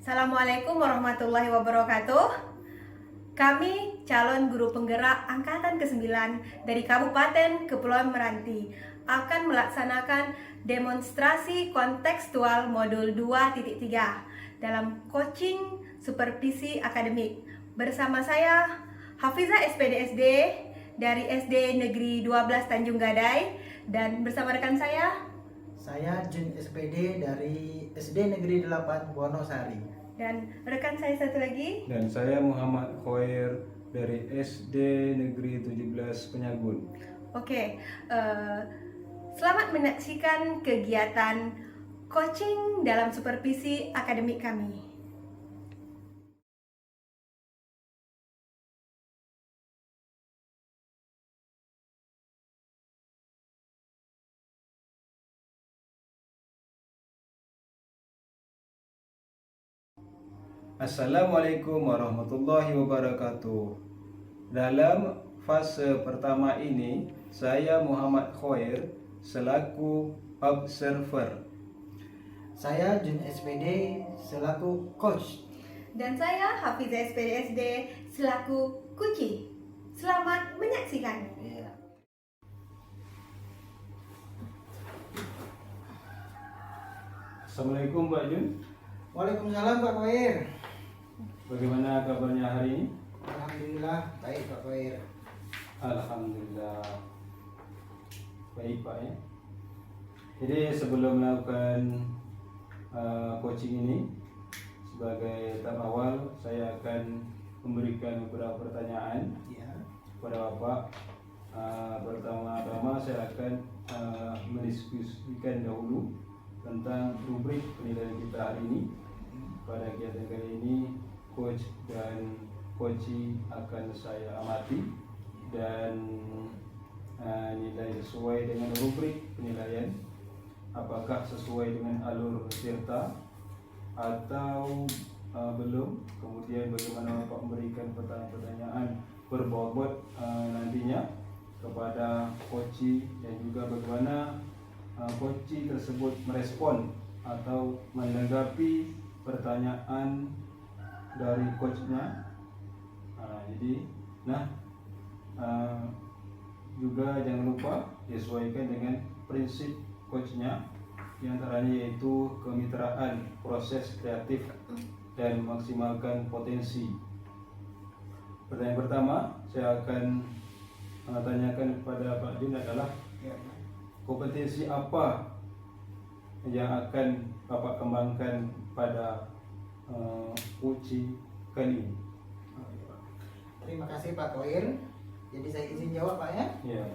Assalamualaikum warahmatullahi wabarakatuh. Kami calon guru penggerak Angkatan ke-9 dari Kabupaten Kepulauan Meranti akan melaksanakan demonstrasi kontekstual modul 2.3 dalam coaching supervisi akademik. Bersama saya Hafizah SPD dari SD Negeri 12 Tanjung Gadai, dan bersama rekan saya Jun SPD dari SD Negeri 8 Wonosari. dan rekan saya satu lagi. Dan saya Muhammad Khoir dari SD Negeri 17 Penyagun. Oke, selamat menyaksikan kegiatan coaching dalam supervisi akademik kami. Assalamualaikum warahmatullahi wabarakatuh. Dalam fase pertama ini, saya Muhammad Khoir selaku observer. Saya Jun SPD selaku coach. Dan saya Hafizah SPD selaku kunci. Selamat menyaksikan. Ya. Assalamualaikum Pak Jun. Waalaikumsalam Pak Khoir. Bagaimana kabarnya hari ini? Alhamdulillah baik Pak Khoir. Alhamdulillah baik Pak ya. Jadi sebelum melakukan coaching ini, sebagai tahap awal saya akan memberikan beberapa pertanyaan Ya. kepada Bapak. Pertama-tama saya akan mendiskusikan dahulu tentang rubrik penilaian kita hari ini. Pada kegiatan kali ini, coach dan coachee akan saya amati dan nilai sesuai dengan rubrik penilaian, apakah sesuai dengan alur tirta atau belum. Kemudian bagaimana Bapak memberikan pertanyaan-pertanyaan berbobot nantinya kepada coachee, dan juga bagaimana coachee tersebut merespon atau menanggapi pertanyaan dari coachnya. Juga jangan lupa disesuaikan dengan prinsip coachnya, diantaranya yaitu kemitraan, proses kreatif, dan maksimalkan potensi. Pertanyaan pertama saya akan tanyakan kepada Pak Jun adalah kompetensi apa yang akan Bapak kembangkan pada coaching kali ini? Terima kasih Pak Khoir. Jadi saya izin jawab Pak ya. Ya.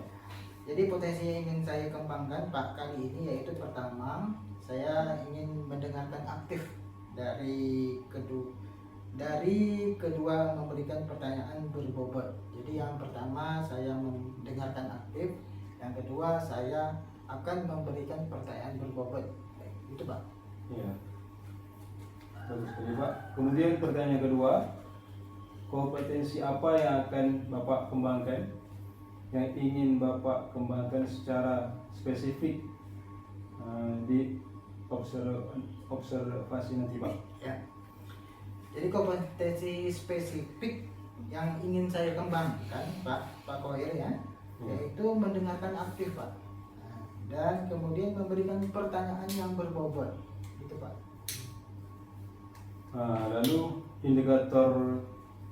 Jadi potensi yang ingin saya kembangkan Pak kali ini yaitu pertama, saya ingin mendengarkan aktif dari kedua memberikan pertanyaan berbobot. Jadi yang pertama saya mendengarkan aktif, yang kedua saya akan memberikan pertanyaan berbobot. Itu Pak. Ya. Bagus sekali Pak. Kemudian pertanyaan kedua, kompetensi apa yang akan Bapak kembangkan, yang ingin Bapak kembangkan secara spesifik di observasi nanti Pak? Ya. Jadi kompetensi spesifik yang ingin saya kembangkan Pak Khoir ya, yaitu mendengarkan aktif Pak. Dan kemudian memberikan pertanyaan yang berbobot. Itu Pak. Lalu indikator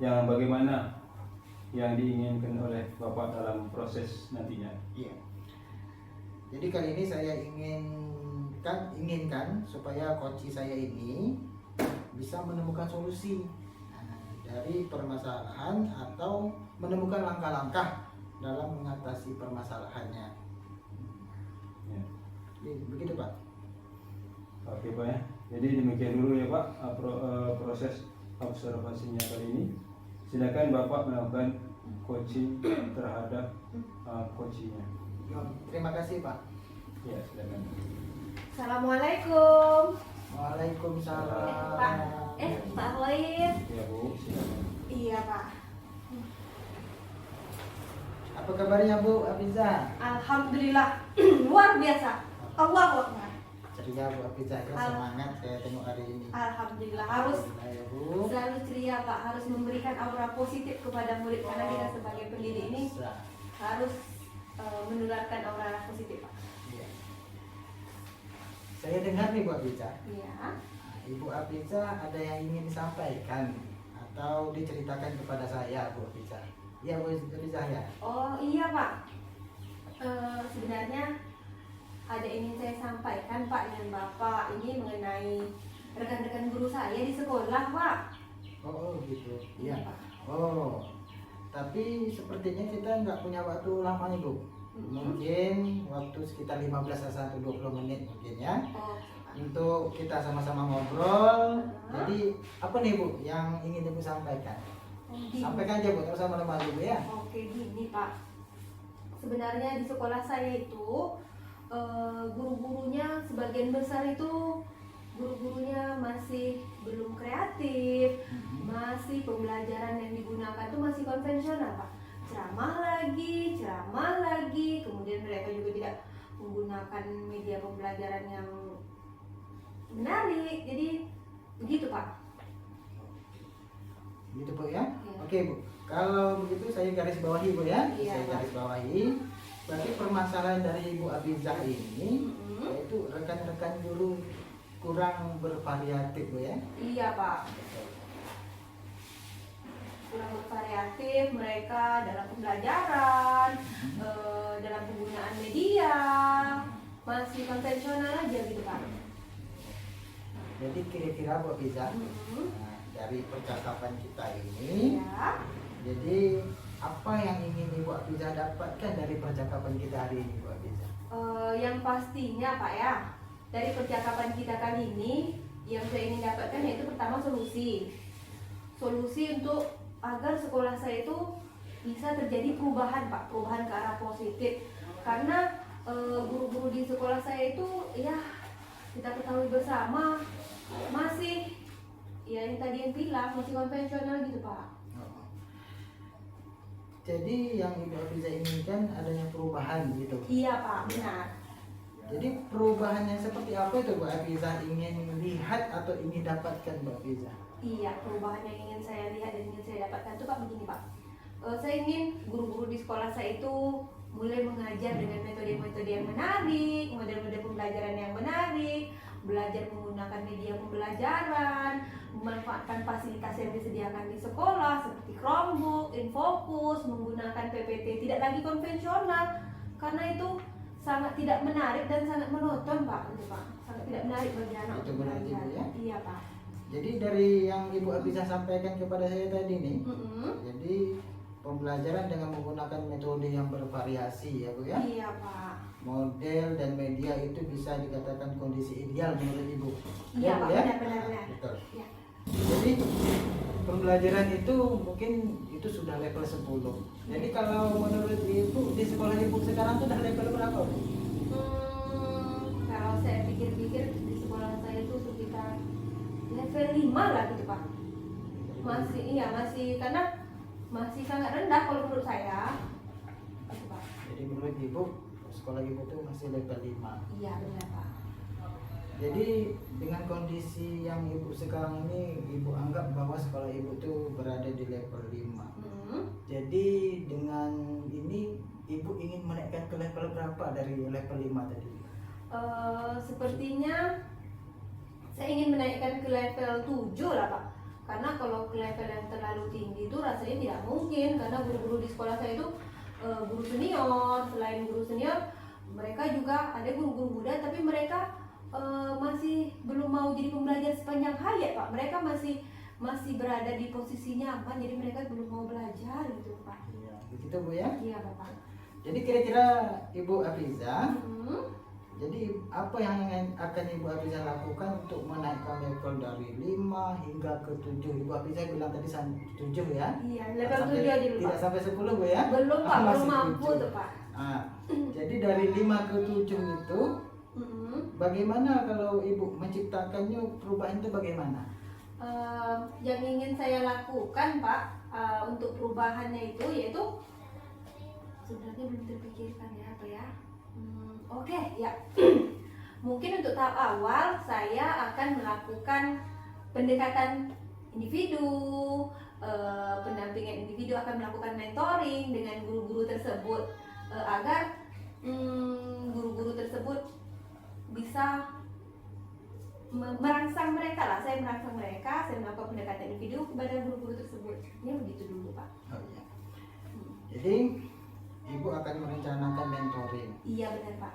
yang bagaimana yang diinginkan oleh Bapak dalam proses nantinya? Iya. Jadi kali ini saya inginkan supaya coach saya ini bisa menemukan solusi dari permasalahan atau menemukan langkah-langkah dalam mengatasi permasalahannya. Ya. Begitu Pak. Oke Pak ya. Jadi demikian dulu ya Pak proses observasinya kali ini. Silakan Bapak melakukan coaching terhadap coachingnya. Terima kasih Pak. Ya, silakan. Assalamualaikum. Waalaikumsalam. Pak Khoir. Ya Bu, silakan. Iya Pak. Apa kabarnya Bu Hafizah? Alhamdulillah luar biasa. Allahu Akbar. ceria Bu Afiza ya, semangat saya tengok hari ini. Alhamdulillah, harus Alhamdulillah ya Bu. selalu ceria Pak, harus memberikan aura positif kepada murid karena kita sebagai pendidik ini Bisa. harus menularkan aura positif Pak. Iya. Saya dengar nih Bu Afiza, Iya. Ibu Afiza ada yang ingin disampaikan atau diceritakan kepada saya Bu Afiza. Iya Bu Afiza ya. Oh iya Pak. Sebenarnya ada yang ingin saya sampaikan Pak dengan Bapak ini mengenai rekan-rekan guru saya di sekolah Pak. Oh gitu. Iya. Pak. Oh. Tapi sepertinya kita nggak punya waktu lama nih Bu. Mungkin waktu sekitar 15 atau 20 menit mungkin ya. Oh, Untuk kita sama-sama ngobrol. Jadi apa nih Bu yang ingin Ibu sampaikan? gini. Sampaikan aja Bu, terus sama-sama Bu ya. Oke gini Pak. Sebenarnya di sekolah saya itu guru-gurunya sebagian besar itu guru-gurunya masih belum kreatif, masih pembelajaran yang digunakan itu masih konvensional Pak. Ceramah lagi, kemudian mereka juga tidak menggunakan media pembelajaran yang menarik. Jadi begitu Pak. Gitu Bu ya. Iya. Oke Bu. Kalau begitu saya garis bawahi Bu ya. Iya, Saya Pak. garis bawahi. Berarti permasalahan dari Ibu Afiza ini yaitu rekan-rekan guru kurang bervariatif Bu ya. Iya Pak. Kurang bervariatif mereka dalam pembelajaran, dalam penggunaan media, masih konvensional aja gitu Pak. Jadi kira-kira Bu Afiza, Mhm. nah, dari percakapan kita ini, Ya. jadi apa yang ingin Ibu Afiza dapatkan dari percakapan kita hari ini Bu Afiza? Yang pastinya Pak ya, dari percakapan kita kali ini, yang saya ingin dapatkan yaitu pertama solusi untuk agar sekolah saya itu bisa terjadi perubahan Pak, perubahan ke arah positif. Karena guru-guru di sekolah saya itu ya kita ketahui bersama masih ya yang tadi yang bilang masih konvensional gitu Pak. Oh. Jadi yang Ibu Afiza inginkan adanya perubahan gitu. Iya Pak, benar. Jadi perubahannya seperti apa itu Bu Afiza ingin lihat atau ingin dapatkan Bu Afiza? Iya, perubahan yang ingin saya lihat dan ingin saya dapatkan itu Pak begini Pak. Saya ingin guru-guru di sekolah saya itu mulai mengajar dengan metode-metode yang menarik, model-model pembelajaran yang menarik, belajar menggunakan media pembelajaran, memanfaatkan fasilitas yang disediakan di sekolah seperti Chromebook, Infocus, menggunakan PPT tidak lagi konvensional karena itu sangat tidak menarik dan sangat monoton Pak, gitu Pak. Sangat tidak menarik bagi anak Itu untuk berarti, belajar. Bu, ya? Iya Pak. Jadi dari yang Ibu Afiza sampaikan kepada saya tadi nih, Mm-mm. jadi pembelajaran dengan menggunakan metode yang bervariasi ya Bu ya. Iya Pak. Model dan media itu bisa dikatakan kondisi ideal menurut Ibu. Iya Bu, Pak, ya? benar. Betul. Iya. Jadi pembelajaran itu mungkin itu sudah level 10. Jadi kalau menurut Ibu di sekolah Ibu sekarang tuh udah level berapa Bu? Kalau saya pikir-pikir di sekolah saya itu sekitar level 5 lah gitu Pak. Masih karena masih sangat rendah kalau menurut saya. Gitu, Pak. Jadi menurut Ibu sekolah Ibu tuh masih level 5. Iya benar Pak. Jadi dengan kondisi yang Ibu sekarang ini, Ibu anggap bahwa sekolah Ibu tuh berada di level 5. Jadi dengan ini Ibu ingin menaikkan ke level berapa dari level 5 tadi? Sepertinya saya ingin menaikkan ke level 7 lah Pak. Karena kalau ke level yang terlalu tinggi itu rasanya tidak mungkin karena guru-guru di sekolah saya itu guru senior. Selain guru senior, mereka juga ada guru-guru muda tapi mereka masih belum mau jadi pembelajar sepanjang hayat Pak. Mereka masih berada di posisi nyaman jadi mereka belum mau belajar gitu Pak. Iya, begitu Bu ya. Iya Bapak. Jadi kira-kira Ibu Afiza, Hmm. jadi apa yang akan Ibu Afiza lakukan untuk menaikkan level dari 5 hingga ke 7? Ibu Afiza bilang tadi 7 ya? Iya, level Sampai- 7 aja dulu Tidak Pak. sampai 10 Bu ya? Belum Pak, Masih belum mampu 7. tuh Pak. Ah, jadi dari 5 ke 7 itu bagaimana kalau Ibu menciptakannya perubahan itu bagaimana? Yang ingin saya lakukan Pak untuk perubahannya itu yaitu sebenarnya belum terpikirkan ya apa ya. Oke ya. mungkin untuk tahap awal saya akan melakukan pendekatan individu, pendampingan individu, akan melakukan mentoring dengan guru-guru tersebut agar guru-guru tersebut bisa merangsang mereka lah. Saya merangsang mereka, saya melakukan pendekatan individu kepada guru-guru tersebut. Ya begitu dulu Pak. Oh iya. Jadi ibu akan merencanakan mentoring. Iya benar Pak.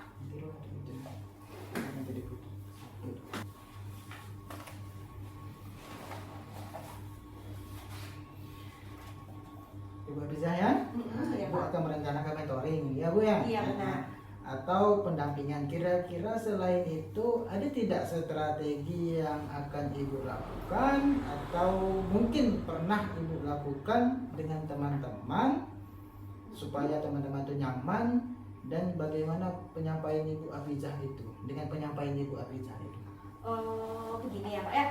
Ibu bisa ya? Iya, Ibu Pak. akan merencanakan mentoring, ya Bu ya? Iya benar. Atau pendampingan. Kira-kira selain itu ada tidak strategi yang akan Ibu lakukan atau mungkin pernah Ibu lakukan dengan teman-teman supaya teman-teman itu nyaman, dan bagaimana penyampaian Ibu Afizah itu dengan penyampaian Ibu Afizah itu? Begini ya Pak ya.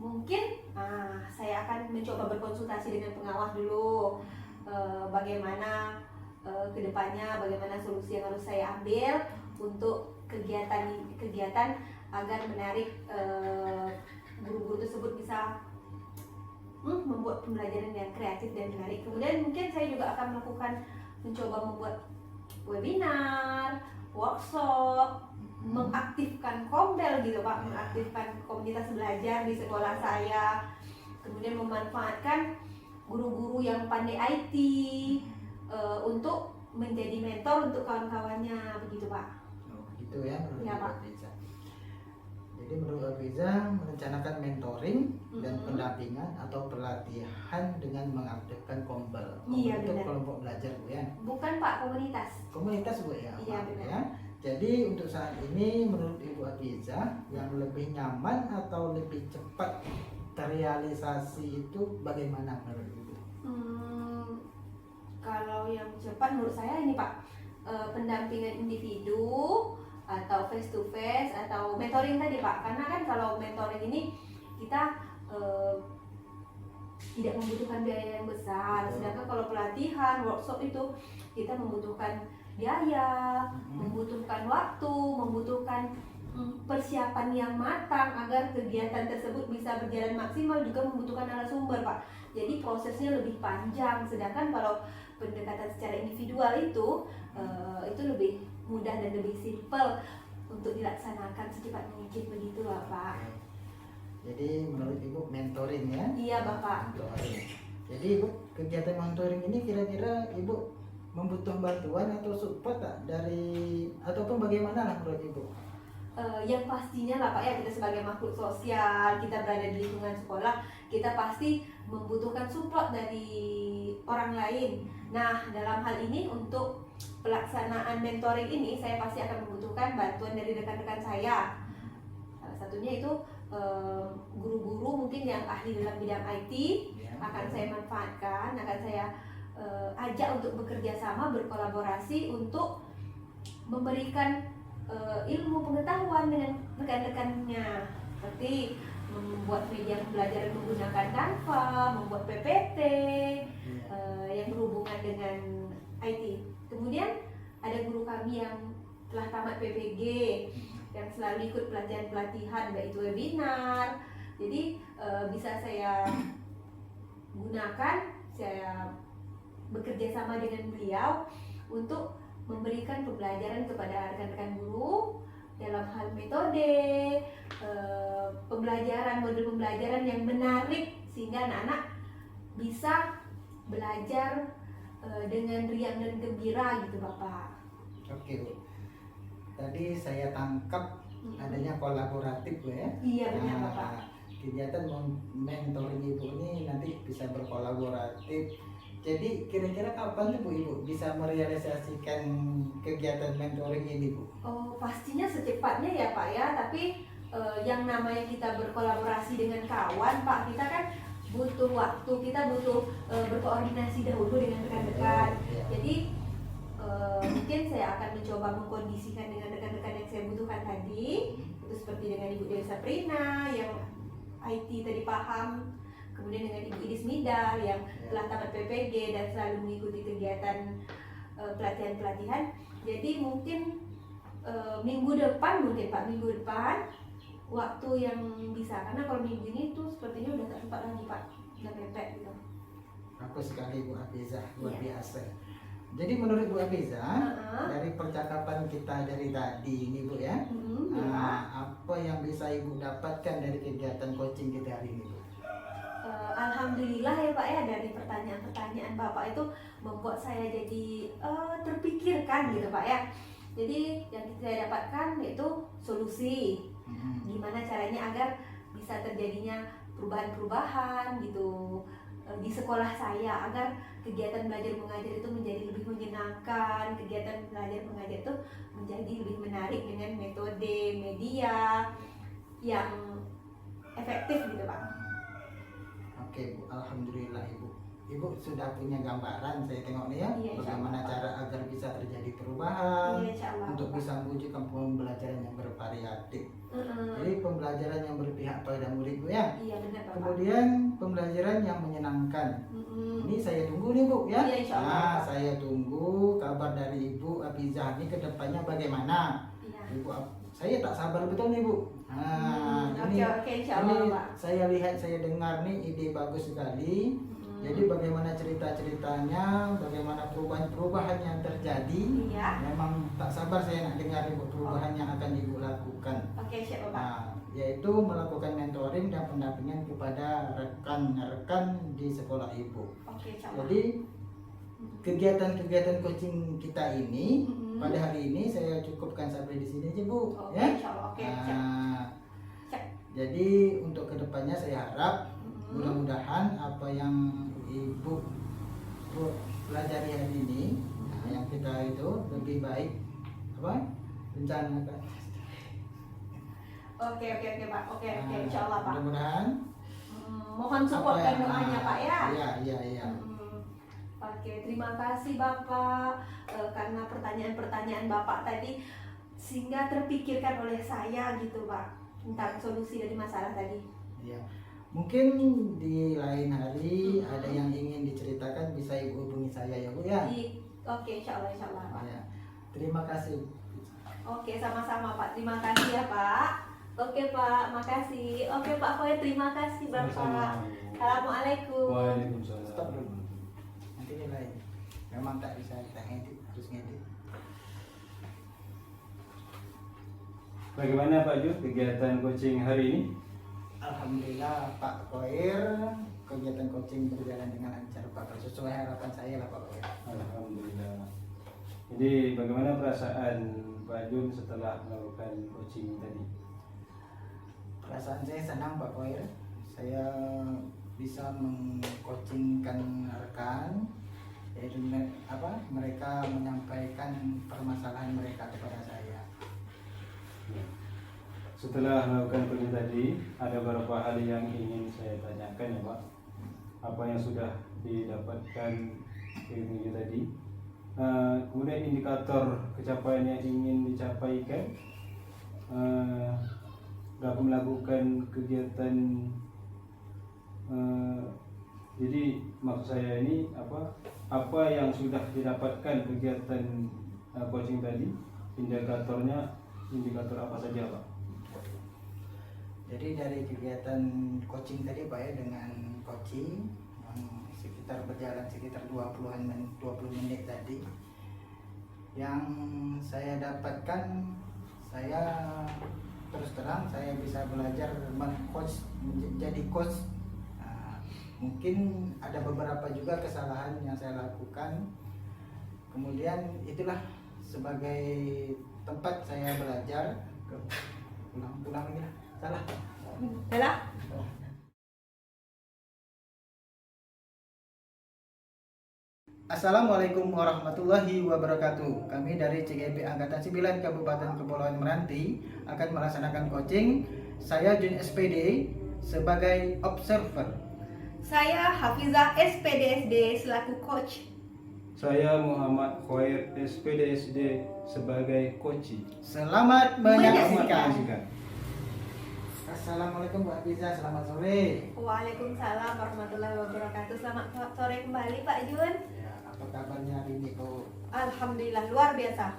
Mungkin saya akan mencoba berkonsultasi dengan pengawas dulu, bagaimana kedepannya, bagaimana solusi yang harus saya ambil untuk kegiatan agar menarik guru-guru tersebut bisa membuat pembelajaran yang kreatif dan menarik. Kemudian mungkin saya juga akan mencoba membuat webinar, workshop, mengaktifkan Kombel gitu Pak, mengaktifkan komunitas belajar di sekolah saya. Kemudian memanfaatkan guru-guru yang pandai IT untuk menjadi mentor untuk kawan-kawannya, begitu Pak. Oh, gitu ya menurut Ya, Ibu Pak. Afizah. Jadi menurut Afizah merencanakan mentoring dan pendampingan atau pelatihan dengan mengaktifkan Kombel. Iya, Untuk benar. kelompok belajar Bu ya. Bukan Pak, komunitas. Komunitas Bu ya. Iya, maaf benar. ya. Jadi untuk saat ini menurut Ibu Afizah yang lebih nyaman atau lebih cepat terrealisasi itu bagaimana menurut Ibu? Kalau yang cepat menurut saya ini Pak, pendampingan individu atau face to face atau mentoring tadi Pak. Karena kan kalau mentoring ini kita tidak membutuhkan biaya yang besar, sedangkan kalau pelatihan, workshop itu kita membutuhkan biaya, membutuhkan waktu, membutuhkan persiapan yang matang agar kegiatan tersebut bisa berjalan maksimal, juga membutuhkan narasumber Pak. Jadi prosesnya lebih panjang, sedangkan kalau pendekatan secara individual itu lebih mudah dan lebih simpel untuk dilaksanakan secepat mungkin, begitu lah Pak. Jadi menurut Ibu mentoring ya? Iya Bapak. Mentoring. Jadi Ibu kegiatan mentoring ini kira-kira Ibu membutuhkan bantuan atau support tak dari ataupun bagaimana lah menurut Ibu? Yang pastinya lah Pak ya, kita sebagai makhluk sosial, kita berada di lingkungan sekolah, kita pasti membutuhkan support dari orang lain. Nah dalam hal ini untuk pelaksanaan mentoring ini saya pasti akan membutuhkan bantuan dari rekan-rekan saya. Salah satunya itu guru-guru mungkin yang ahli dalam bidang IT akan saya manfaatkan, akan saya ajak untuk bekerja sama, berkolaborasi untuk memberikan ilmu pengetahuan dengan rekan-rekannya, seperti membuat media pembelajaran menggunakan Canva, membuat PPT yang berhubungan dengan IT. Kemudian ada guru kami yang telah tamat PPG yang selalu ikut pelatihan-pelatihan baik itu webinar. Jadi bisa saya gunakan, saya bekerja sama dengan beliau untuk memberikan pembelajaran kepada rekan-rekan guru dalam hal metode pembelajaran, model pembelajaran yang menarik sehingga anak-anak bisa belajar dengan riang dan gembira gitu Bapak. Oke Bu. Tadi saya tangkap adanya kolaboratif Bu ya. Iya benar Bapak. Kegiatan mentoring Ibu ini nanti bisa berkolaboratif. Jadi kira-kira kapan tuh Bu Ibu bisa merealisasikan kegiatan mentoring ini Bu? Oh pastinya secepatnya ya Pak ya, tapi yang namanya kita berkolaborasi dengan kawan Pak, kita kan butuh waktu, kita butuh berkoordinasi dahulu dengan rekan-rekan. Jadi mungkin saya akan mencoba mengkondisikan dengan rekan-rekan yang saya butuhkan tadi, itu seperti dengan Ibu Dewi Saprina yang IT tadi paham, kemudian dengan Ibu Idis Mida yang telah tamat PPG dan selalu mengikuti kegiatan pelatihan-pelatihan. Jadi mungkin minggu depan mungkin Pak, minggu depan waktu yang bisa, karena kalau minggu ini tuh sepertinya udah tak sempat lagi Pak, udah mepet gitu. Aku sekali Bu Afiza, luar Iya. biasa. Jadi menurut Bu Afiza, Heeh. dari percakapan kita dari tadi ini Bu ya, Ya. apa yang bisa Ibu dapatkan dari kegiatan coaching kita hari ini Bu? Alhamdulillah ya Pak ya, dari pertanyaan-pertanyaan Bapak itu membuat saya jadi terpikirkan gitu Pak ya. Jadi yang saya dapatkan yaitu solusi, gimana caranya agar bisa terjadinya perubahan-perubahan gitu di sekolah saya, agar kegiatan belajar mengajar itu menjadi lebih menyenangkan, kegiatan belajar mengajar itu menjadi lebih menarik dengan metode media yang efektif gitu Pak. Oke Bu, alhamdulillah Ibu. Ibu sudah punya gambaran, saya tengok nih ya, Iya, bagaimana insya Allah. cara agar bisa terjadi perubahan, Iya, insya Allah, untuk Pak. bisa mewujudkan pembelajaran yang bervariatif. Heeh. Jadi pembelajaran yang berpihak pada murid Bu ya. Iya benar Bapak. Kemudian pembelajaran yang menyenangkan. Ini saya tunggu nih Bu ya. Iya, insya Allah, Pak. Saya tunggu kabar dari Ibu Afizah ini ke depannya bagaimana. Iya. Saya tak sabar betul nih Bu. Oke, insya Allah ini Pak. saya lihat, saya dengar nih ide bagus sekali. Jadi bagaimana cerita-ceritanya, bagaimana perubahan-perubahan yang terjadi. Iya. Memang tak sabar saya nak dengar Ibu perubahan yang akan Ibu lakukan. Oke, siap Bapak. Yaitu melakukan mentoring dan pendampingan kepada rekan-rekan di sekolah Ibu. Oke, insya Allah. Jadi kegiatan-kegiatan coaching kita ini pada hari ini saya cukupkan sampai di sini aja Bu. Oke, Ya. insya Allah. Oke, siap. Siap. Jadi untuk kedepannya saya harap mudah-mudahan apa yang Ibu pelajari hari ini, yang kita itu lebih baik rencanakan. Oke Pak. Oke, insya Allah Pak. Mudah-mudahan Mohon support dan doanya Pak ya. Iya. Oke, terima kasih Bapak karena pertanyaan-pertanyaan Bapak tadi sehingga terpikirkan oleh saya gitu Pak tentang solusi dari masalah tadi. Iya. Mungkin di lain hari ada yang ingin diceritakan bisa Ibu hubungi saya ya Bu ya. Oke, insya Allah Pak. Ya. Terima kasih. Oke, sama-sama Pak. Terima kasih ya Pak. Oke Pak, makasih. Oke Pak Foy, terima kasih Bapak. Sama-sama. Assalamualaikum. Waalaikumsalam. Stop dulu. Nanti nilai. Memang tak bisa kita ngedit, harus ngedit. Bagaimana Pak Ju kegiatan coaching hari ini? Alhamdulillah Pak Koir, kegiatan coaching berjalan dengan lancar Pak, sesuai harapan saya lah Pak Koir. Alhamdulillah. Jadi bagaimana perasaan Pak Jun setelah melakukan coaching tadi? Perasaan saya senang Pak Koir, saya bisa mengcoachingkan rekan, yaitu mereka menyampaikan permasalahan mereka kepada saya. Setelah melakukan coaching tadi, ada beberapa hal yang ingin saya tanyakan ya Pak. Apa yang sudah didapatkan ilmu tadi? Kemudian indikator pencapaian yang ingin dicapaikan, dapat melakukan kegiatan. Jadi maksud saya ini apa yang sudah didapatkan kegiatan coaching tadi, indikator apa saja Pak? Jadi dari kegiatan coaching tadi Pak ya, dengan coaching yang sekitar berjalan sekitar 20 menit tadi, yang saya dapatkan, saya terus terang saya bisa belajar men-coach, menjadi coach. Mungkin ada beberapa juga kesalahan yang saya lakukan, kemudian itulah sebagai tempat saya belajar. Pulang lagi lah. Salah. Assalamualaikum warahmatullahi wabarakatuh. Kami dari CGP Angkatan 9 Kabupaten Kepulauan Meranti akan melaksanakan coaching. Saya Jun SPD sebagai observer. Saya Hafizah SPDSD selaku coach. Saya Muhammad Khoir SPDSD sebagai coach. Selamat menyaksikan. Menyaksikan. Assalamualaikum Bu Hafizah, selamat sore. Waalaikumsalam warahmatullahi wabarakatuh. Selamat sore kembali Pak Jun. Ya, apa kabarnya hari ini Bu? Alhamdulillah luar biasa.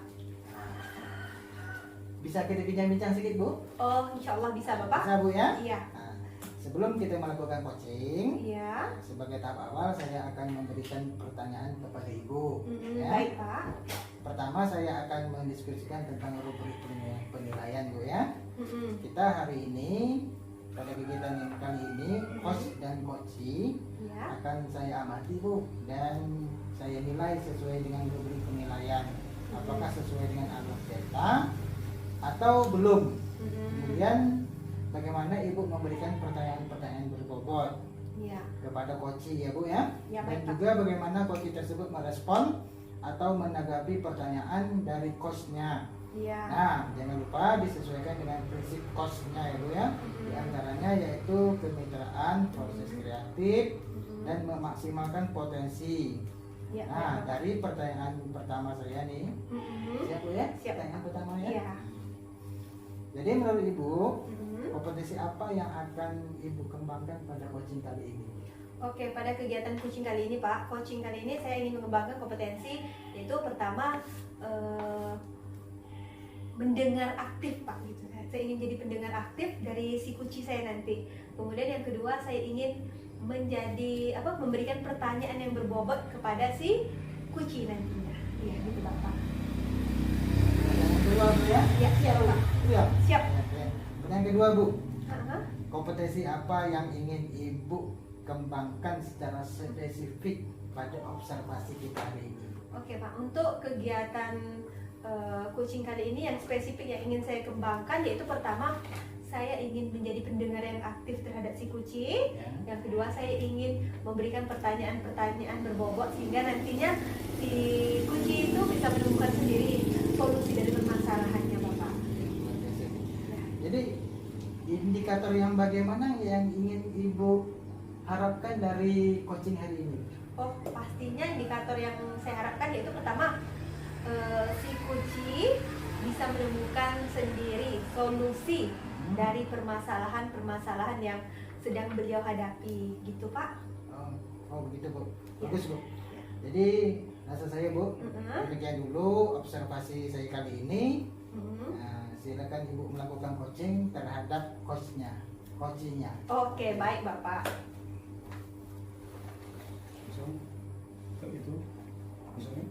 bisa kita bincang-bincang sedikit Bu? Oh, insya Allah bisa Bapak. Bisa Bu ya? Iya. Nah, sebelum kita melakukan coaching, Iya. sebagai tahap awal saya akan memberikan pertanyaan kepada Ibu. Ya. Baik Pak. Pertama saya akan mendiskusikan tentang rubrik penilaian Bu ya. Kita hari ini pada kegiatan yang kali ini coach dan coaching Iya. akan saya amati Bu dan saya nilai sesuai dengan rubrik penilaian. Apakah sesuai dengan alur data atau belum? Kemudian bagaimana Ibu memberikan pertanyaan-pertanyaan berbobot Iya. kepada coaching ya Bu ya. Ya, Dan baik, Pak. juga bagaimana coaching tersebut merespon atau menanggapi pertanyaan dari coachnya. Iya. Nah, jangan lupa disesuaikan dengan prinsip coachnya ya Bu ya. Di antaranya yaitu kemitraan, proses kreatif, dan memaksimalkan potensi. Iya. Nah, dari pertanyaan pertama saya nih, siap Bu ya? Siap. Pertanyaan pertama ya. Iya. Jadi menurut Ibu, kompetensi apa yang akan Ibu kembangkan pada coaching kali ini? Oke, pada kegiatan coaching kali ini Pak, coaching kali ini saya ingin mengembangkan kompetensi, yaitu pertama mendengar aktif Pak gitu. Saya ingin jadi pendengar aktif dari si kunci saya nanti. Kemudian yang kedua saya ingin memberikan pertanyaan yang berbobot kepada si kunci nantinya. Iya, gitu Bapak. Yang kedua Bu ya? Ya, siap Pak. Iya. Siap. Oke. Yang kedua Bu, Aha. kompetensi apa yang ingin Ibu kembangkan secara spesifik pada observasi kita hari ini? Oke Pak, untuk kegiatan coaching kali ini yang spesifik yang ingin saya kembangkan yaitu pertama saya ingin menjadi pendengar yang aktif terhadap si kucing. Ya. Yang kedua saya ingin memberikan pertanyaan-pertanyaan berbobot sehingga nantinya si kucing itu bisa menemukan sendiri solusi dari permasalahannya Bapak. Ya. Jadi indikator yang bagaimana yang ingin Ibu harapkan dari coaching hari ini? Oh, pastinya indikator yang saya harapkan yaitu pertama si kucing bisa menemukan sendiri solusi dari permasalahan-permasalahan yang sedang beliau hadapi, gitu Pak. Oh begitu Bu, Ya. bagus Bu. Ya. Jadi rasa saya Bu, demikian dulu observasi saya kali ini. Nah, silakan Ibu melakukan coaching terhadap coachnya. Oke, baik Bapak. Kayak itu misalnya.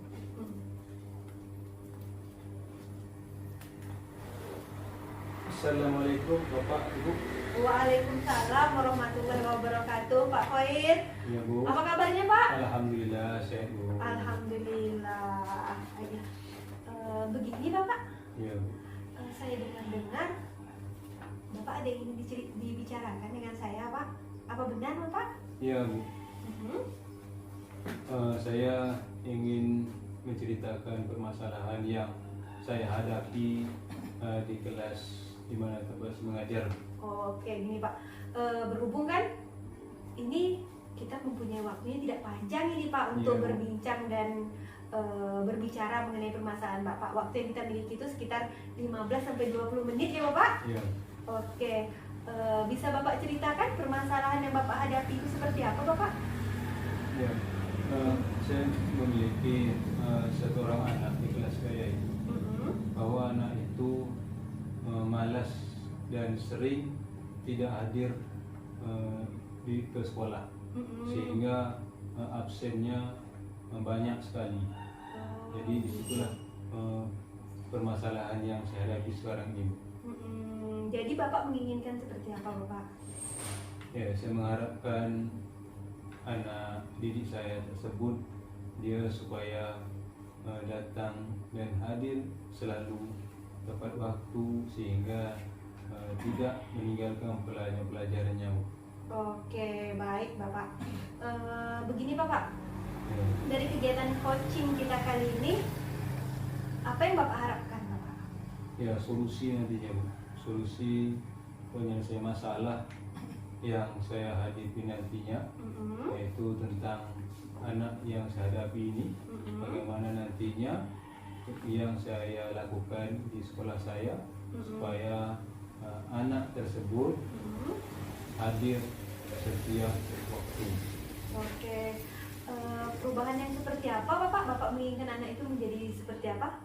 Assalamualaikum Bapak Ibu. Waalaikumsalam warahmatullahi wabarakatuh, Pak Khoir. Ya Bu. Apa kabarnya Pak? Alhamdulillah sehat Bu. Alhamdulillah. Begini Bapak, Ya Bu. saya dengar-dengar Bapak ada yang ingin dibicarakan dengan saya Pak. Apa benar Bapak? Ya Bu. Saya ingin menceritakan permasalahan yang saya hadapi di kelas di mana tempat mengajar. Oke, gini Pak. Berhubung kan ini kita mempunyai waktunya tidak panjang ini Pak untuk Iya, Bu. berbincang dan berbicara mengenai permasalahan Bapak. Waktu yang kita miliki itu sekitar 15-20 menit ya Bapak. Ya. Oke. Bisa Bapak ceritakan permasalahan yang Bapak hadapi itu seperti apa Bapak? Ya. Saya memiliki satu orang anak di kelas saya itu, bahwa anak itu malas dan sering tidak hadir ke sekolah, sehingga absennya banyak sekali. Jadi disitulah permasalahan yang saya hadapi sekarang ini. Jadi Bapak menginginkan seperti apa Bapak? Ya, saya mengharapkan anak didik saya tersebut dia supaya datang dan hadir selalu tepat waktu sehingga tidak meninggalkan pelajarannya. Oke, baik Bapak. Begini Bapak, Ya. dari kegiatan coaching kita kali ini, apa yang Bapak harapkan Bapak? Ya, solusi nantinya Bu. Solusi penyelesaian masalah yang saya hadapi nantinya, yaitu tentang anak yang saya hadapi ini, bagaimana nantinya yang saya lakukan di sekolah saya supaya anak tersebut hadir setiap waktu. Oke, perubahan yang seperti apa Bapak? Bapak menginginkan anak itu menjadi seperti apa?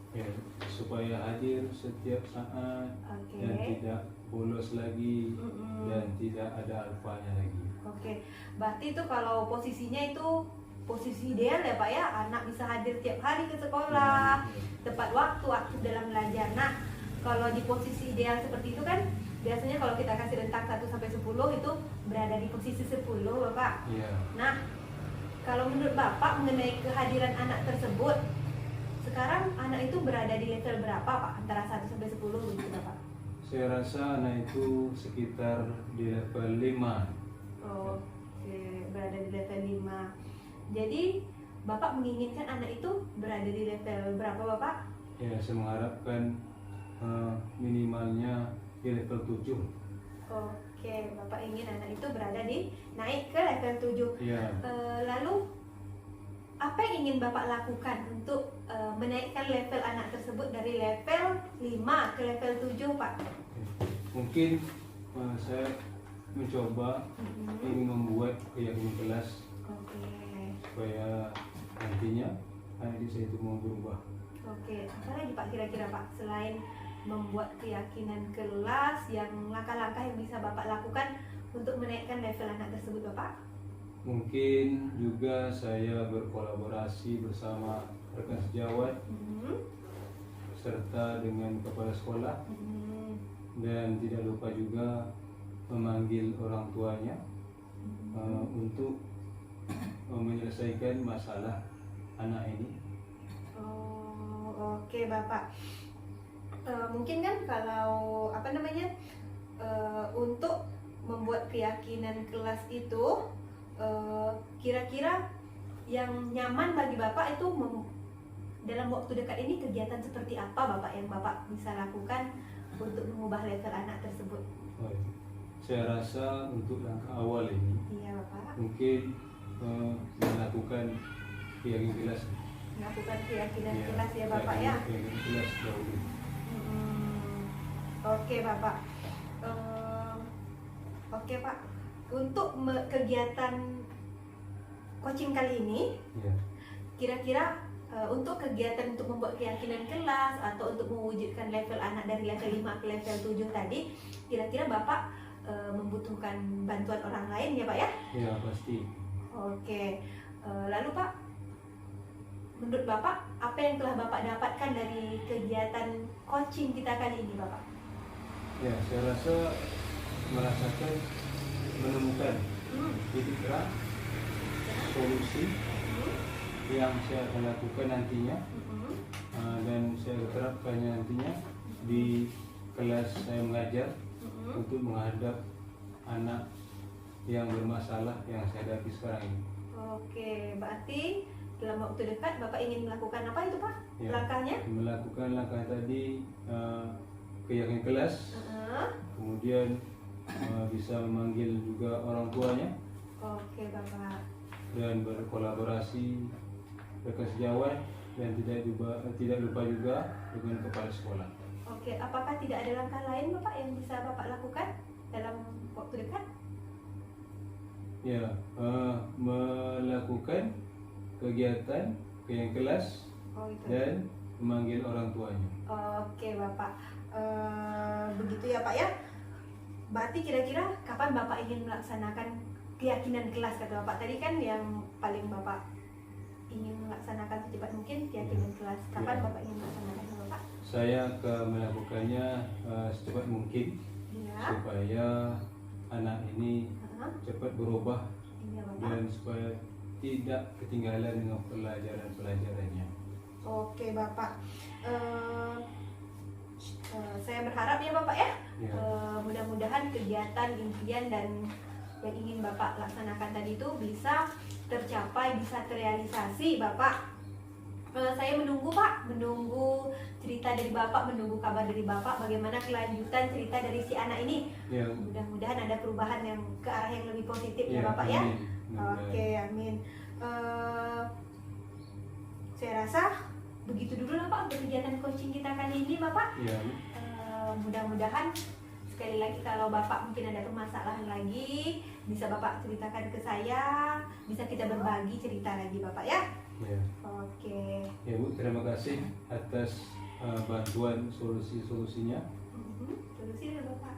Ya, supaya hadir setiap saat Oke. dan tidak bolos lagi Mm-mm. dan tidak ada alfanya lagi. Oke, berarti itu kalau posisinya itu posisi ideal ya Pak ya, anak bisa hadir tiap hari ke sekolah, tepat waktu aktif dalam belajar. Nah, kalau di posisi ideal seperti itu kan biasanya kalau kita kasih rentang 1 sampai 10 itu berada di posisi 10 Bapak. Iya. Nah, kalau menurut Bapak mengenai kehadiran anak tersebut, sekarang anak itu berada di level berapa Pak? Antara 1 sampai 10 begitu Bapak? Saya rasa anak itu sekitar di level 5. Oke, berada di level 5. Jadi Bapak menginginkan anak itu berada di level berapa Bapak? Ya, saya mengharapkan minimalnya di level 7. Oke, Bapak ingin anak itu berada di naik ke level 7. Iya. Lalu apa yang ingin Bapak lakukan untuk menaikkan level anak tersebut dari level 5 ke level 7 Pak? Mungkin saya mencoba ingin membuat keyakinan kelas Oke. supaya nantinya anak didik saya itu mau berubah. Oke, apa lagi Pak kira-kira Pak selain membuat keyakinan kelas, yang langkah-langkah yang bisa Bapak lakukan untuk menaikkan level anak tersebut Bapak? Mungkin juga saya berkolaborasi bersama rekan sejawat serta dengan kepala sekolah, dan tidak lupa juga memanggil orang tuanya untuk menyelesaikan masalah anak ini. Oh, oke Bapak. Mungkin kan kalau untuk membuat keyakinan kelas itu kira-kira yang nyaman bagi Bapak itu dalam waktu dekat ini kegiatan seperti apa Bapak yang Bapak bisa lakukan untuk mengubah level anak tersebut? Baik. Saya rasa untuk langkah awal ini Iya Bapak. mungkin melakukan keyakinan kelas. Melakukan keyakinan Ya, kelas ya Bapak ya. keyakinan kelas dahulu. Oke Bapak. Oke Pak. Untuk kegiatan coaching kali ini, Ya. kira-kira untuk kegiatan untuk membuat keyakinan kelas atau untuk mewujudkan level anak dari level 5 ke level 7 tadi, kira-kira Bapak membutuhkan bantuan orang lain ya Pak ya? Ya, pasti. Oke. Lalu Pak, menurut Bapak apa yang telah Bapak dapatkan dari kegiatan coaching kita kali ini Bapak? Ya, saya rasa merasakan menemukan titik terang solusi yang saya akan lakukan nantinya, dan saya terapkannya nantinya di kelas saya mengajar untuk menghadap anak yang bermasalah yang saya hadapi sekarang ini. Oke, berarti dalam waktu dekat Bapak ingin melakukan apa itu Pak? Ya. Langkahnya? Melakukan langkah tadi, keyakinan kelas, kemudian bisa memanggil juga orang tuanya Oke Bapak. dan berkolaborasi rekan sejawat, dan tidak lupa juga dengan kepala sekolah. Oke, apakah tidak ada langkah lain Bapak yang bisa Bapak lakukan dalam waktu dekat? Ya, melakukan kegiatan keyakinan kelas Oh itu. dan memanggil orang tuanya. Oke Bapak. Begitu ya Pak ya. Berarti kira-kira kapan Bapak ingin melaksanakan keyakinan kelas kata Bapak tadi kan, yang paling Bapak ingin melaksanakan secepat mungkin keyakinan kelas. Kapan Ya. Bapak ingin melaksanakan Bapak? Saya akan melakukannya secepat mungkin Iya. supaya anak ini cepat berubah Iya Bapak. dan supaya tidak ketinggalan dengan pelajaran-pelajarannya. Oke Bapak. Saya berharap ya Bapak ya. Ya. Mudah-mudahan kegiatan impian dan yang ingin Bapak laksanakan tadi itu bisa tercapai, bisa terrealisasi Bapak. Saya menunggu Pak, menunggu cerita dari Bapak, menunggu kabar dari Bapak bagaimana kelanjutan cerita dari si anak ini. Ya. Mudah-mudahan ada perubahan yang ke arah yang lebih positif ya Bapak ya. amin. Mudah-mudahan. Oke, amin. Saya rasa begitu dulu lah Pak untuk kegiatan coaching kita kali ini Bapak. Ya. Mudah-mudahan sekali lagi kalau Bapak mungkin ada permasalahan lagi bisa Bapak ceritakan ke saya, bisa kita berbagi cerita lagi Bapak ya. Ya. Oke. Ya Bu, terima kasih atas bantuan solusi-solusinya. Solusi ya Bapak.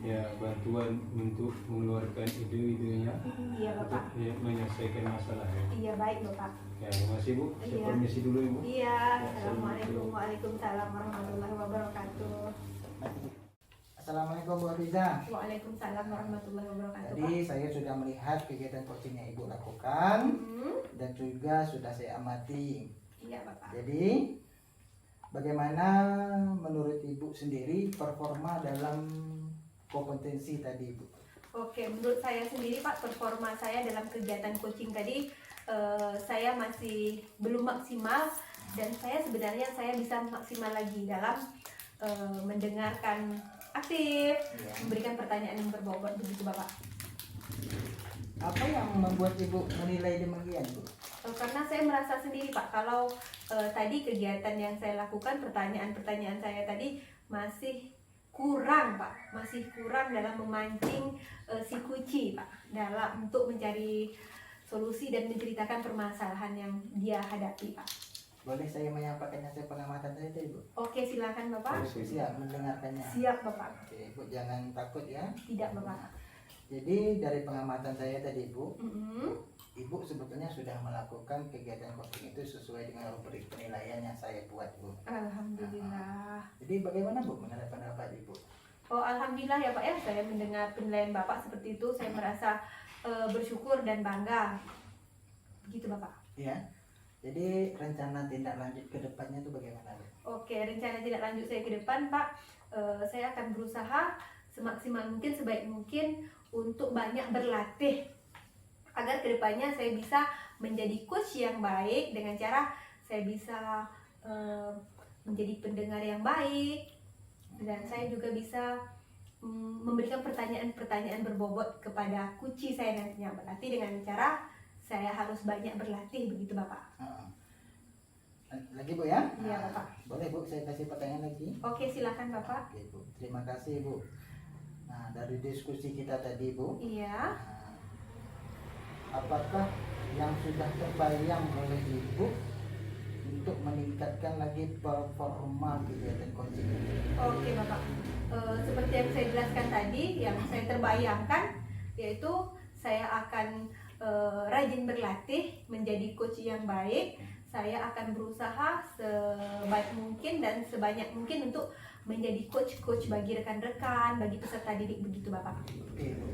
Ya, bantuan untuk mengeluarkan ide-idenya Iya untuk Bapak. menyelesaikan masalah ya. Iya baik Bapak. Ya, terima kasih Bu. Saya Iya. permisi dulu Ibu. Iya. Assalamualaikum. Waalaikumsalam warahmatullahi wabarakatuh. Assalamualaikum Bu Riza. Waalaikumsalam warahmatullahi wabarakatuh. Jadi saya sudah melihat kegiatan coaching yang Ibu lakukan dan juga sudah saya amati. Iya Bapak. Jadi bagaimana menurut Ibu sendiri performa dalam kompetensi tadi Ibu? Oke, menurut saya sendiri Pak, performa saya dalam kegiatan coaching tadi saya masih belum maksimal, dan sebenarnya saya bisa maksimal lagi dalam mendengarkan aktif, Ya. memberikan pertanyaan yang berbobot begitu Bapak. Apa yang membuat Ibu menilai demikian Bu? Karena saya merasa sendiri Pak, kalau tadi kegiatan yang saya lakukan, pertanyaan-pertanyaan saya tadi masih kurang Pak, masih kurang dalam memancing si kuci Pak, dalam untuk mencari solusi dan menceritakan permasalahan yang dia hadapi Pak. Boleh saya menyampaikan hasil pengamatan saya tadi Bu? Oke, silakan Bapak. Siap mendengarkannya. Siap Bapak. Oke, Bu jangan takut ya. Tidak Bapak. Jadi dari pengamatan saya tadi Bu, Mm-mm. Ibu sebetulnya sudah melakukan kegiatan coaching itu sesuai dengan rubrik penilaian yang saya buat Bu. Alhamdulillah. Jadi bagaimana Bu menurut pendapat Ibu? Oh, alhamdulillah ya Pak ya, saya mendengar penilaian Bapak seperti itu, saya merasa bersyukur dan bangga. Begitu Bapak. Ya. Jadi rencana tindak lanjut ke depannya itu bagaimana Bu? Oke, rencana tindak lanjut saya ke depan Pak, saya akan berusaha semaksimal mungkin, sebaik mungkin untuk banyak berlatih agar kedepannya saya bisa menjadi coach yang baik dengan cara saya bisa menjadi pendengar yang baik, dan saya juga bisa memberikan pertanyaan-pertanyaan berbobot kepada kuci saya nantinya, berarti dengan cara saya harus banyak berlatih begitu Bapak. Lagi Bu ya? Iya, Bapak. Boleh Bu saya kasih pertanyaan lagi? Oke, silakan Bapak. Oke Bu, terima kasih Bu. Nah dari diskusi kita tadi Bu, Iya. apakah yang sudah terbayang oleh Ibu untuk meningkatkan lagi performa kegiatan coaching ini? Oke Bapak, seperti yang saya jelaskan tadi, yang saya terbayangkan yaitu saya akan rajin berlatih menjadi coach yang baik. Saya akan berusaha sebaik mungkin dan sebanyak mungkin untuk menjadi coach bagi rekan-rekan, bagi peserta didik begitu Bapak. Oke Bu.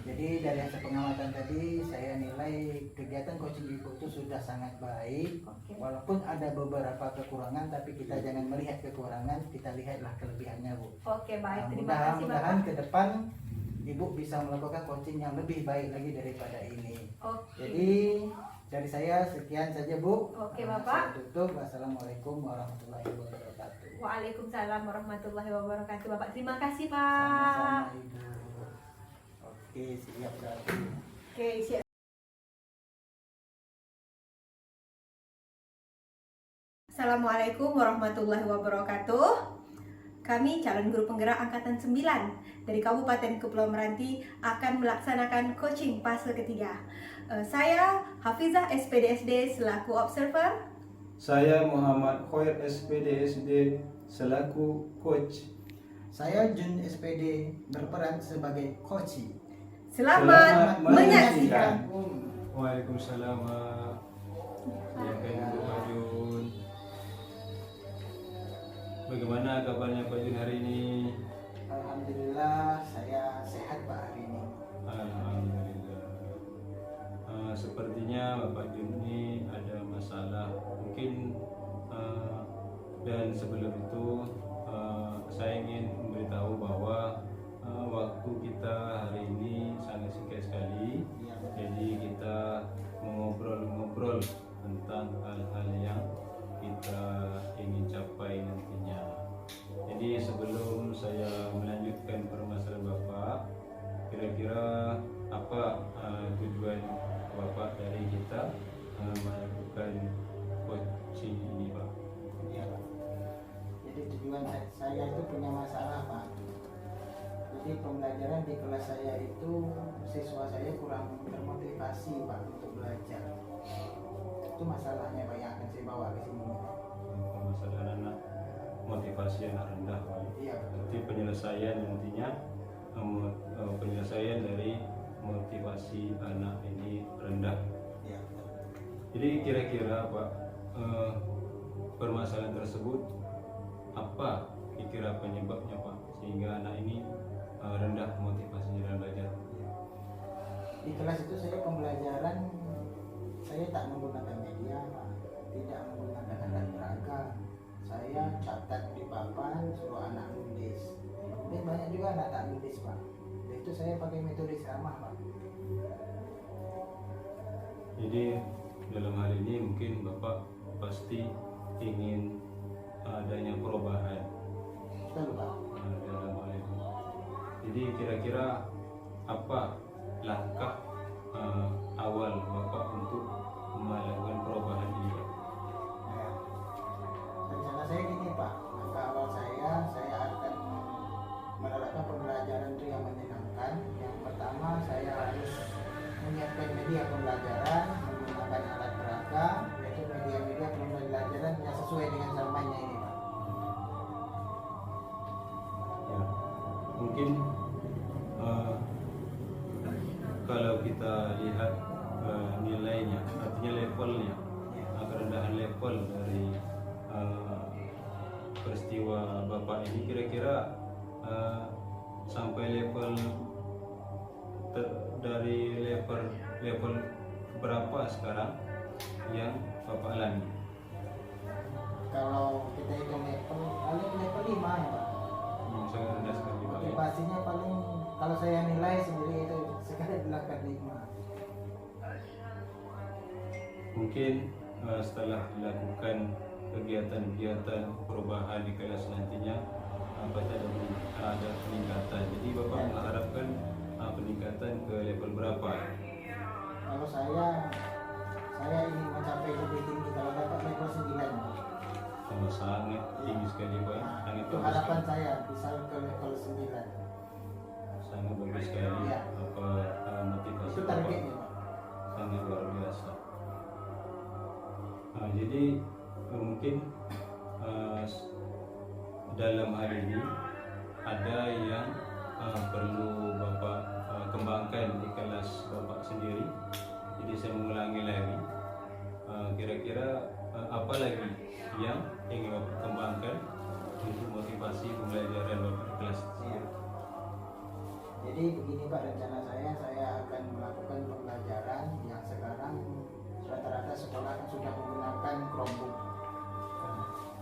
Jadi dari hasil pengamatan tadi saya nilai kegiatan coaching Ibu itu sudah sangat baik. Oke. Walaupun ada beberapa kekurangan, tapi kita jangan melihat kekurangan, kita lihatlah kelebihannya Bu. Oke baik, Nah, terima kasih mudah-mudahan Bapak. ke depan Ibu bisa melakukan coaching yang lebih baik lagi daripada ini. Oke. Jadi dari saya sekian saja Bu. Oke, Nah, Bapak. Saya tutup. Wassalamualaikum warahmatullahi wabarakatuh. Waalaikumsalam warahmatullahi wabarakatuh Bapak. Terima kasih Pak. Sama-sama Ibu. Oke, siap berarti. Oke, siap. Assalamualaikum warahmatullahi wabarakatuh. Kami calon guru penggerak angkatan 9 dari Kabupaten Kepulauan Meranti akan melaksanakan coaching fase ketiga. Saya Hafizah SPDSD selaku observer. Saya Muhammad Khoir SPDSD selaku coach. Saya Jun SPD berperan sebagai coach. Selamat menyaksikan. Waalaikumsalam. Ya, Ibu Pak Jun. Bagaimana kabarnya Pak Jun hari ini? Alhamdulillah saya sehat Pak hari ini. Alhamdulillah. Sepertinya Bapak Jun ini ada masalah mungkin, dan sebelum itu saya ingin memberitahu bahwa waktu kita hari ini sangat singkat sekali. Iya. Jadi kita mengobrol-ngobrol tentang hal-hal yang kita ingin capai nantinya. Jadi sebelum saya melanjutkan permasalahan Bapak, kira-kira apa tujuan Bapak dari kita melakukan coaching ini Pak? Iya Pak. Jadi tujuan saya itu punya masalah Pak. Jadi pembelajaran di kelas saya itu siswa saya kurang termotivasi Pak untuk belajar. Itu masalahnya Pak yang akan saya bawa ke sini. Permasalahan anak motivasi anak rendah Pak. Iya betul. Jadi penyelesaian nantinya penyelesaian dari motivasi anak ini rendah. Iya betul. Jadi kira-kira Pak, permasalahan tersebut apa kira-kira penyebabnya Pak sehingga anak ini rendah motivasinya dalam belajar? Di kelas itu saya pembelajaran saya tak menggunakan media Pak, tidak menggunakan alat peraga. Saya catat di papan, suruh anak nulis. Kemudian banyak juga anak tak nulis Pak. Dan itu saya pakai metode ceramah Pak. Jadi dalam hal ini mungkin Bapak pasti ingin adanya perubahan Betul Pak. dalam hal itu. Jadi kira-kira apa langkah awal Bapak untuk melakukan perubahan ini Pak? Ya. Rencana saya gini Pak, langkah awal saya akan menerapkan pembelajaran itu yang menyenangkan. Yang pertama saya harus menyiapkan media pembelajaran menggunakan alat peraga, yaitu media-media pembelajaran yang sesuai dengan zamannya ini Pak. Ya, mungkin kalau kita lihat nilainya, artinya levelnya, kerendahan level dari peristiwa Bapak ini kira-kira sampai level dari level berapa sekarang yang Bapak alami? Kalau kita hitung level, paling level 5 ya Pak. Sangat rendah sekali Pak. Motivasinya paling kalau saya nilai sendiri itu sekali 85. Mungkin setelah dilakukan kegiatan-kegiatan perubahan di kelas nantinya pasti ada peningkatan. Jadi Bapak mengharapkan peningkatan ke level berapa? Kalau saya ingin mencapai lebih tinggi, kalau dapat level 9. Sangat tinggi sekali Pak. Sangat Itu bagus harapan sekali. saya bisa ke level 9. Sangat bagus sekali Iya. motivasi Itu Bapak. targetnya Pak. Sangat luar biasa. Jadi mungkin dalam hal ini ada yang perlu Bapak kembangkan di kelas Bapak sendiri. Jadi saya mengulangi lagi, kira-kira apa lagi yang ingin Bapak kembangkan untuk motivasi pembelajaran Bapak di kelas? Iya. Jadi begini Pak, rencana saya akan melakukan pembelajaran yang sekarang rata-rata sekolah sudah menggunakan Chromebook.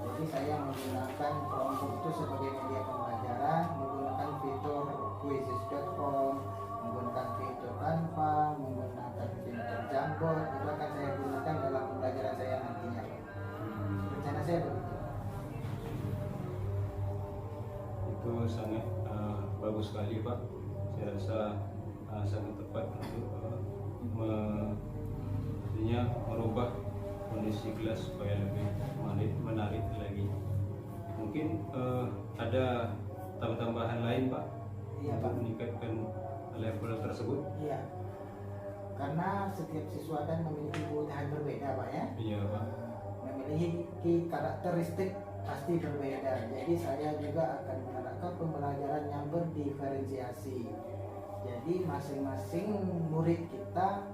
Jadi saya menggunakan Chromebook itu sebagai media pembelajaran, menggunakan fitur quizzes.com, menggunakan fitur Canva, menggunakan fitur Jamboard. Itu akan saya gunakan dalam pembelajaran saya nantinya Pak. Rencana saya begitu. Itu sangat bagus sekali Pak. Saya rasa sangat tepat untuk artinya merubah kondisi kelas supaya lebih menarik lagi. Mungkin ada tambahan lain Pak Iya untuk Pak. meningkatkan level tersebut. Iya. Karena setiap siswa kan memiliki kebutuhan berbeda Pak ya. Iya Pak. Memiliki karakteristik pasti berbeda. Jadi saya juga akan menerapkan pembelajaran yang berdiferensiasi. Jadi masing-masing murid kita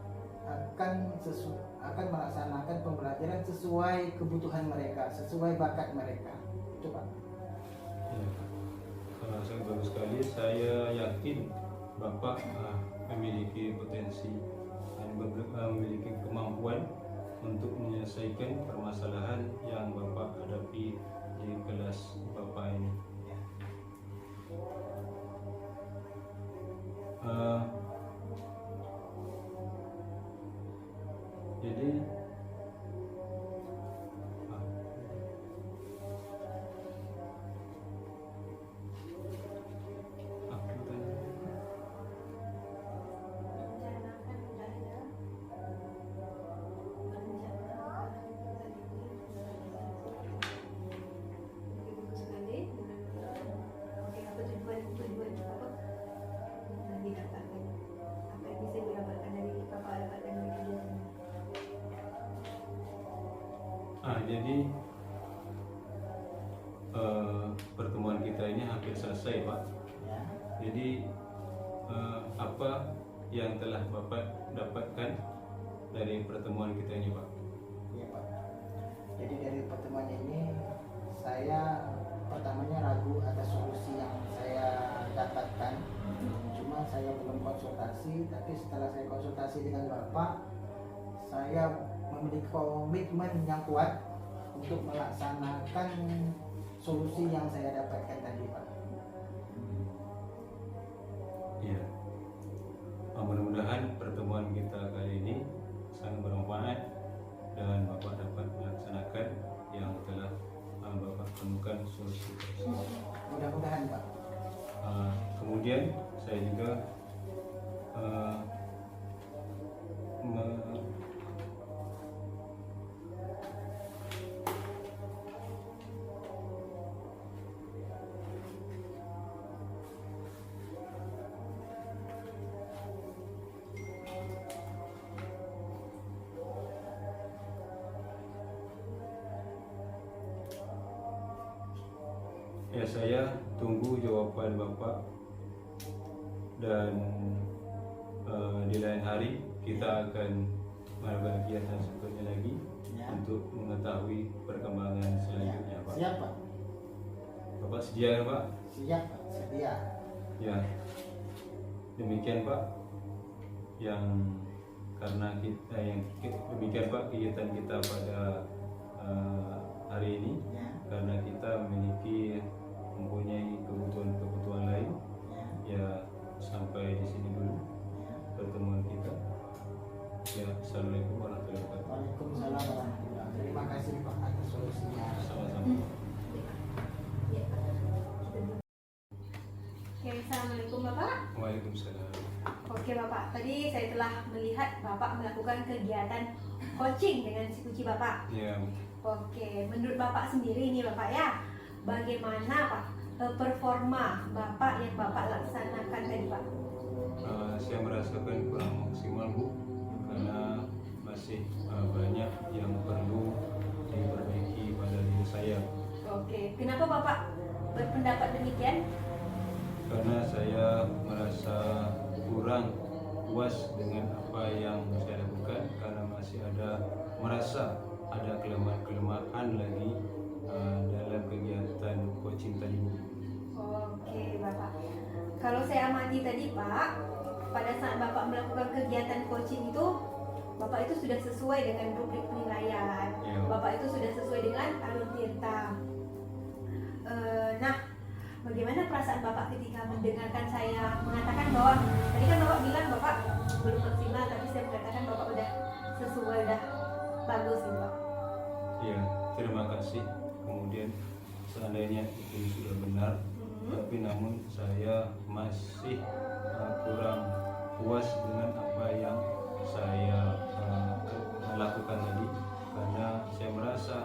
akan melaksanakan pembelajaran sesuai kebutuhan mereka, sesuai bakat mereka. Itu Pak. Ya. Sangat bagus sekali. Saya yakin Bapak memiliki potensi dan memiliki kemampuan untuk menyelesaikan permasalahan yang Bapak hadapi di kelas Bapak ini. Jadi Jadi pertemuan kita ini hampir selesai, Pak. Ya. Jadi apa yang telah Bapak dapatkan dari pertemuan kita ini, Pak? Iya Pak. Jadi dari pertemuan ini saya pertamanya ragu atas solusi yang saya dapatkan. Cuma saya belum konsultasi, tapi setelah saya konsultasi dengan Bapak, saya memiliki komitmen yang kuat untuk melaksanakan solusi yang saya dapatkan tadi, Pak. Iya. Mudah-mudahan pertemuan kita kali ini sangat bermanfaat dan Bapak dapat melaksanakan yang telah Bapak temukan solusi tersebut. Mudah-mudahan, Pak. Kemudian saya juga ya, saya tunggu jawaban Bapak dan di lain hari kita akan melakukan kegiatan selanjutnya lagi Ya. untuk mengetahui perkembangan selanjutnya, Pak. Siap, Pak. Bapak sedia kan, Pak? Siap, Pak. Sedia. Ya, demikian Pak. Yang karena kita demikian Pak kegiatan kita pada hari ini, Ya. karena kita mempunyai kebutuhan lain. Ya. Ya, sampai di sini dulu Ya. pertemuan kita. Ya, assalamualaikum warahmatullahi wabarakatuh. Waalaikumsalam warahmatullahi wabarakatuh. Terima kasih Pak atas solusinya. Sama-sama. Oke, assalamualaikum Bapak. Waalaikumsalam. Oke Bapak, tadi saya telah melihat Bapak melakukan kegiatan coaching dengan si kuci Bapak. Ya, Oke, menurut Bapak sendiri nih Bapak ya, bagaimana Pak performa Bapak yang Bapak laksanakan tadi Pak? saya merasakan kurang maksimal, Bu, karena masih banyak yang perlu diperbaiki pada diri saya. Oke, kenapa Bapak berpendapat demikian? Karena saya merasa kurang puas dengan apa yang saya lakukan, karena masih merasa ada kelemahan lagi dalam kegiatan coaching tadi, Bu. Oke Bapak, kalau saya amati tadi Pak, pada saat Bapak melakukan kegiatan coaching itu, Bapak itu sudah sesuai dengan rubrik penilaian, Ya. Bapak itu sudah sesuai dengan alur tirta. Nah, bagaimana perasaan Bapak ketika mendengarkan saya mengatakan bahwa tadi kan Bapak bilang Bapak belum maksimal, tapi saya mengatakan Bapak udah sesuai, udah bagus gitu Pak. Ya, terima kasih. Kemudian seandainya itu sudah benar, tapi namun saya masih kurang puas dengan apa yang saya lakukan tadi, karena saya merasa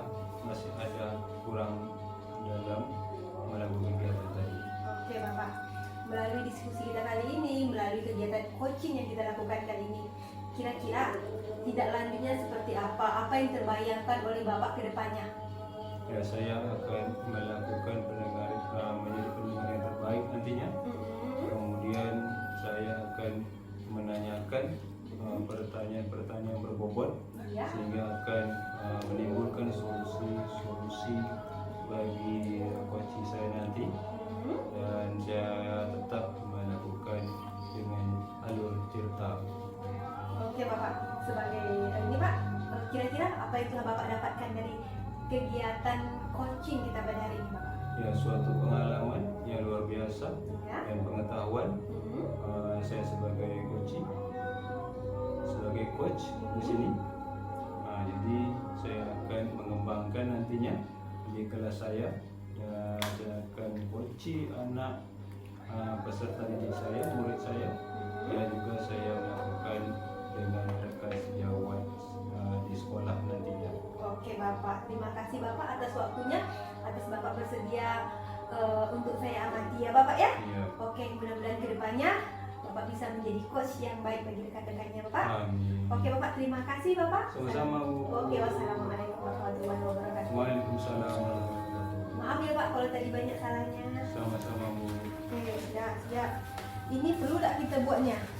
masih ada kurang dalam melakukan kegiatan tadi. Oke Bapak, melalui diskusi kita kali ini, melalui kegiatan coaching yang kita lakukan kali ini, kira-kira tidak lanjutnya seperti apa yang terbayangkan oleh Bapak ke depannya? Ya, saya akan melakukan menjadi pendengar yang terbaik nantinya. Kemudian saya akan menanyakan pertanyaan-pertanyaan berbobot, Ya. sehingga akan menimbulkan solusi bagi coaching saya nanti, dan saya tetap melakukan dengan alur tirta. Oke Bapak, sebagai ini Pak, kira-kira apa yang telah Bapak dapatkan dari kegiatan coaching kita pada hari ini Bapak? Ya, suatu pengalaman yang luar biasa Ya. dan pengetahuan. Saya sebagai coach di sini. Jadi saya akan mengembangkan nantinya di kelas saya, dan saya akan coaching anak peserta didik saya, murid saya, dan juga saya melakukan dengan rekan sejawat di sekolah nantinya. Oke Bapak, terima kasih Bapak atas waktunya, atas Bapak bersedia untuk saya amati ya Bapak ya. Iya. Oke, mudah-mudahan kedepannya Bapak bisa menjadi coach yang baik bagi rekan-rekannya Bapak. Amin. Oke Bapak, terima kasih Bapak. Sama-sama, Bu. Oke, wassalamualaikum warahmatullahi wabarakatuh. kita buatnya.